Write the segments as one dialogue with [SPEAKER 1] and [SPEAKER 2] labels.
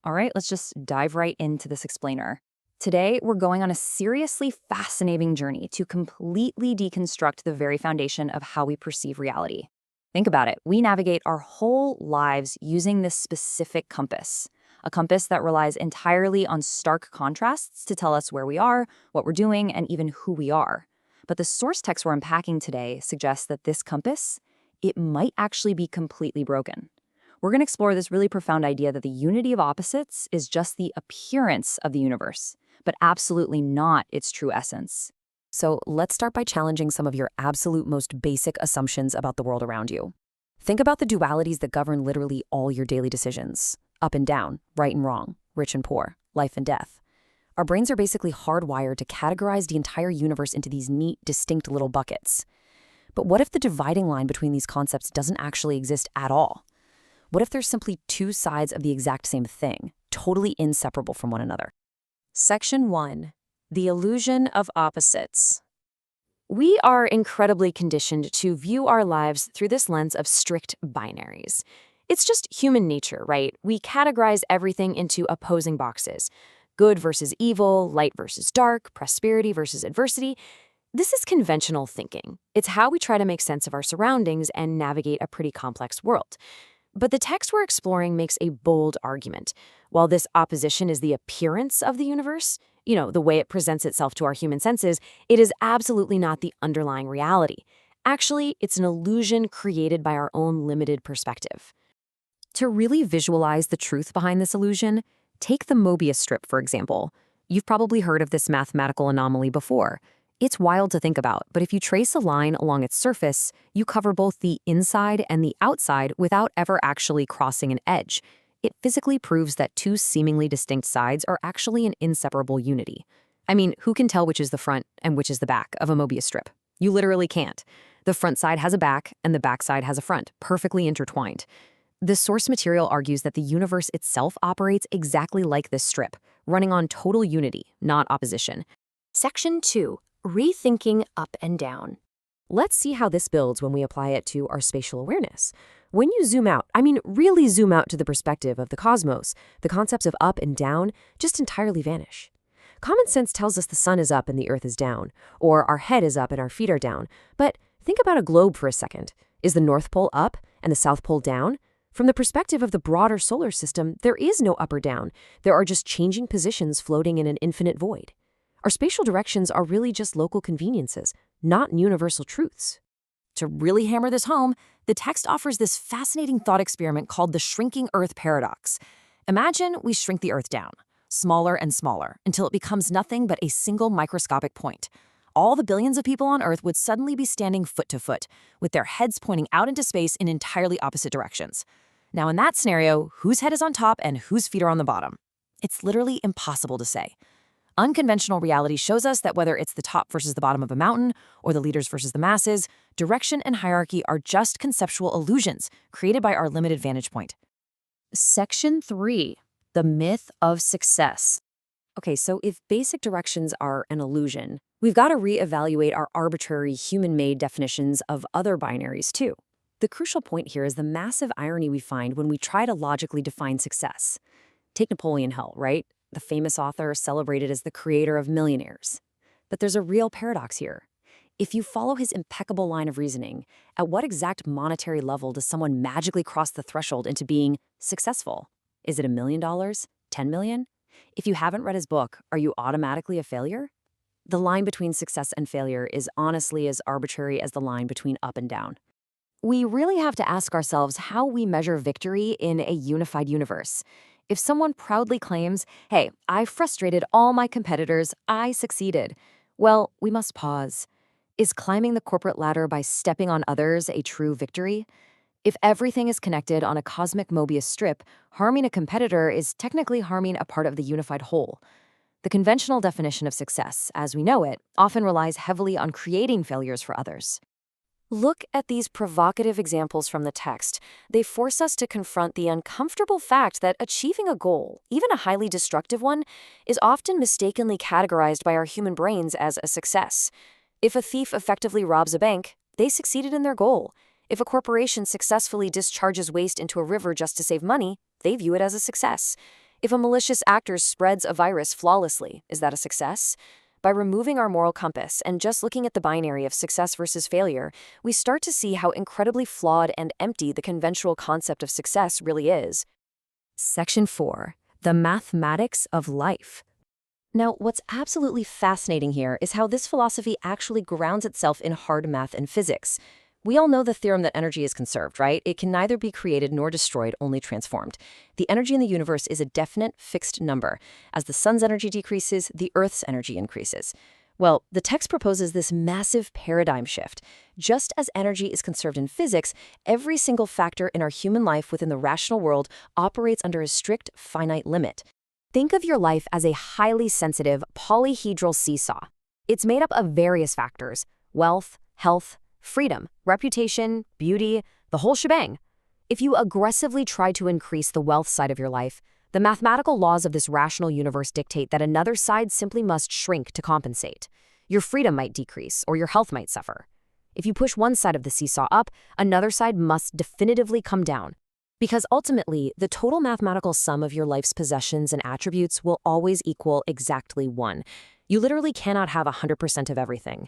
[SPEAKER 1] All right, let's just dive right into this explainer. Today, we're going on a seriously fascinating journey to completely deconstruct the very foundation of how we perceive reality. Think about it. We navigate our whole lives using this specific compass, a compass that relies entirely on stark contrasts to tell us where we are, what we're doing, and even who we are. But the source text we're unpacking today suggests that this compass, it might actually be completely broken. We're going to explore this really profound idea that the unity of opposites is just the appearance of the universe, but absolutely not its true essence.
[SPEAKER 2] So let's start by challenging some of your absolute most basic assumptions about the world around you. Think about the dualities that govern literally all your daily decisions. Up and down, right and wrong, rich and poor, life and death. Our brains are basically hardwired to categorize the entire universe into these neat, distinct little buckets. But what if the dividing line between these concepts doesn't actually exist at all? What if there's simply two sides of the exact same thing, totally inseparable from one another?
[SPEAKER 3] Section 1. The illusion of opposites. We are incredibly conditioned to view our lives through this lens of strict binaries. It's just human nature, right? We categorize everything into opposing boxes. Good versus evil, light versus dark, prosperity versus adversity. This is conventional thinking. It's how we try to make sense of our surroundings and navigate a pretty complex world. But the text we're exploring makes a bold argument. While this opposition is the appearance of the universe, the way it presents itself to our human senses, it is absolutely not the underlying reality. Actually, it's an illusion created by our own limited perspective.
[SPEAKER 2] To really visualize the truth behind this illusion, take the Mobius strip, for example. You've probably heard of this mathematical anomaly before. It's wild to think about, but if you trace a line along its surface, you cover both the inside and the outside without ever actually crossing an edge. It physically proves that two seemingly distinct sides are actually an inseparable unity. I mean, who can tell which is the front and which is the back of a Mobius strip? You literally can't. The front side has a back and the back side has a front, perfectly intertwined. The source material argues that the universe itself operates exactly like this strip, running on total unity, not opposition.
[SPEAKER 3] Section 2. Rethinking up and down.
[SPEAKER 2] Let's see how this builds when we apply it to our spatial awareness. When you zoom out, really zoom out to the perspective of the cosmos, the concepts of up and down just entirely vanish. Common sense tells us the sun is up and the earth is down, or our head is up and our feet are down. But think about a globe for a second. Is the North Pole up and the South Pole down? From the perspective of the broader solar system, there is no up or down. There are just changing positions floating in an infinite void. Our spatial directions are really just local conveniences, not universal truths.
[SPEAKER 1] To really hammer this home, the text offers this fascinating thought experiment called the shrinking Earth paradox. Imagine we shrink the Earth down, smaller and smaller, until it becomes nothing but a single microscopic point. All the billions of people on Earth would suddenly be standing foot to foot, with their heads pointing out into space in entirely opposite directions. Now, in that scenario, whose head is on top and whose feet are on the bottom? It's literally impossible to say. Unconventional reality shows us that whether it's the top versus the bottom of a mountain or the leaders versus the masses, direction and hierarchy are just conceptual illusions created by our limited vantage point.
[SPEAKER 3] Section 3. The myth of success.
[SPEAKER 2] Okay, so if basic directions are an illusion, we've got to reevaluate our arbitrary human-made definitions of other binaries too. The crucial point here is the massive irony we find when we try to logically define success. Take Napoleon Hill, right? The famous author celebrated as the creator of millionaires. But there's a real paradox here. If you follow his impeccable line of reasoning, at what exact monetary level does someone magically cross the threshold into being successful? Is it $1 million? 10 million? If you haven't read his book, are you automatically a failure? The line between success and failure is honestly as arbitrary as the line between up and down. We really have to ask ourselves how we measure victory in a unified universe. If someone proudly claims, hey, I frustrated all my competitors, I succeeded, well, we must pause. Is climbing the corporate ladder by stepping on others a true victory? If everything is connected on a cosmic Mobius strip, harming a competitor is technically harming a part of the unified whole. The conventional definition of success, as we know it, often relies heavily on creating failures for others. Look at these provocative examples from the text. They force us to confront the uncomfortable fact that achieving a goal, even a highly destructive one, is often mistakenly categorized by our human brains as a success. If a thief effectively robs a bank, they succeeded in their goal. If a corporation successfully discharges waste into a river just to save money, they view it as a success.
[SPEAKER 3] If a malicious actor spreads a virus flawlessly, is that a success? By removing our moral compass and just looking at the binary of success versus failure, we start to see how incredibly flawed and empty the conventional concept of success really is.
[SPEAKER 2] Section 4. The mathematics of life. Now, what's absolutely fascinating here is how this philosophy actually grounds itself in hard math and physics. We all know the theorem that energy is conserved, right? It can neither be created nor destroyed, only transformed. The energy in the universe is a definite, fixed number. As the sun's energy decreases, the Earth's energy increases. Well, the text proposes this massive paradigm shift. Just as energy is conserved in physics, every single factor in our human life within the rational world operates under a strict, finite limit. Think of your life as a highly sensitive, polyhedral seesaw. It's made up of various factors: wealth, health, freedom, reputation, beauty, the whole shebang. If you aggressively try to increase the wealth side of your life, the mathematical laws of this rational universe dictate that another side simply must shrink to compensate. Your freedom might decrease, or your health might suffer. If you push one side of the seesaw up, another side must definitively come down. Because ultimately, the total mathematical sum of your life's possessions and attributes will always equal exactly 1. You literally cannot have 100% of everything.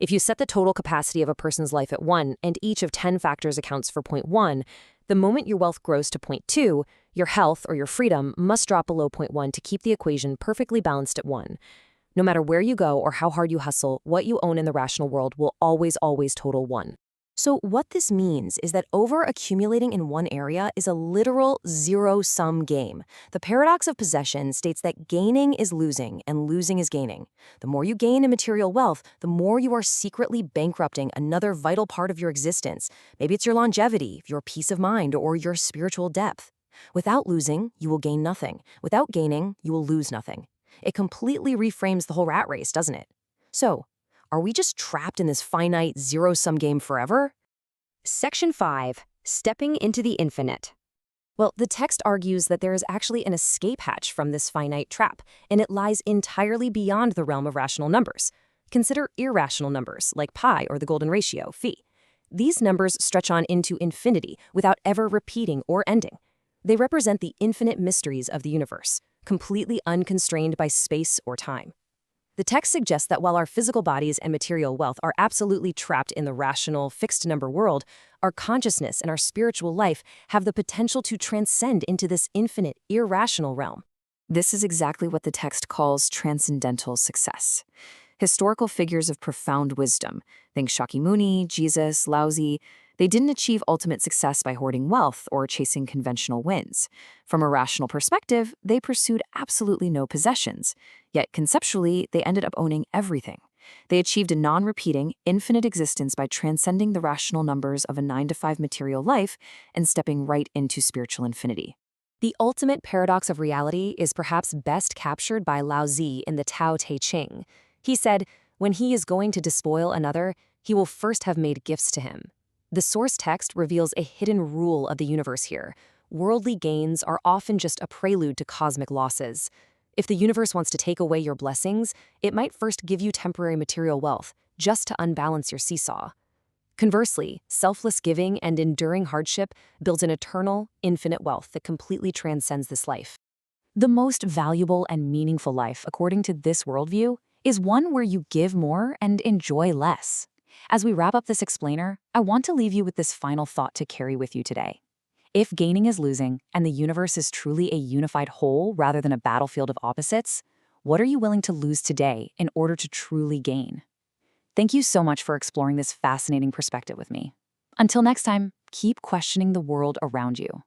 [SPEAKER 2] If you set the total capacity of a person's life at 1, and each of 10 factors accounts for 0.1, the moment your wealth grows to 0.2, your health or your freedom must drop below 0.1 to keep the equation perfectly balanced at 1. No matter where you go or how hard you hustle, what you own in the rational world will always total 1. So what this means is that over-accumulating in one area is a literal zero-sum game. The paradox of possession states that gaining is losing and losing is gaining. The more you gain in material wealth, the more you are secretly bankrupting another vital part of your existence. Maybe it's your longevity, your peace of mind, or your spiritual depth. Without losing, you will gain nothing. Without gaining, you will lose nothing. It completely reframes the whole rat race, doesn't it? So, are we just trapped in this finite zero-sum game forever?
[SPEAKER 3] Section 5. Stepping into the infinite.
[SPEAKER 2] Well, the text argues that there is actually an escape hatch from this finite trap, and it lies entirely beyond the realm of rational numbers. Consider irrational numbers, like pi or the golden ratio, phi. These numbers stretch on into infinity without ever repeating or ending. They represent the infinite mysteries of the universe, completely unconstrained by space or time. The text suggests that while our physical bodies and material wealth are absolutely trapped in the rational, fixed-number world, our consciousness and our spiritual life have the potential to transcend into this infinite, irrational realm. This is exactly what the text calls transcendental success. Historical figures of profound wisdom, think Shakyamuni, Jesus, Laozi, they didn't achieve ultimate success by hoarding wealth or chasing conventional wins. From a rational perspective, they pursued absolutely no possessions. Yet conceptually, they ended up owning everything. They achieved a non-repeating, infinite existence by transcending the rational numbers of a 9-to-5 material life and stepping right into spiritual infinity. The ultimate paradox of reality is perhaps best captured by Laozi in the Tao Te Ching. He said, when he is going to despoil another, he will first have made gifts to him. The source text reveals a hidden rule of the universe here. Worldly gains are often just a prelude to cosmic losses. If the universe wants to take away your blessings, it might first give you temporary material wealth, just to unbalance your seesaw. Conversely, selfless giving and enduring hardship builds an eternal, infinite wealth that completely transcends this life. The most valuable and meaningful life, according to this worldview, is one where you give more and enjoy less. As we wrap up this explainer, I want to leave you with this final thought to carry with you today. If gaining is losing and the universe is truly a unified whole rather than a battlefield of opposites, what are you willing to lose today in order to truly gain? Thank you so much for exploring this fascinating perspective with me. Until next time, keep questioning the world around you.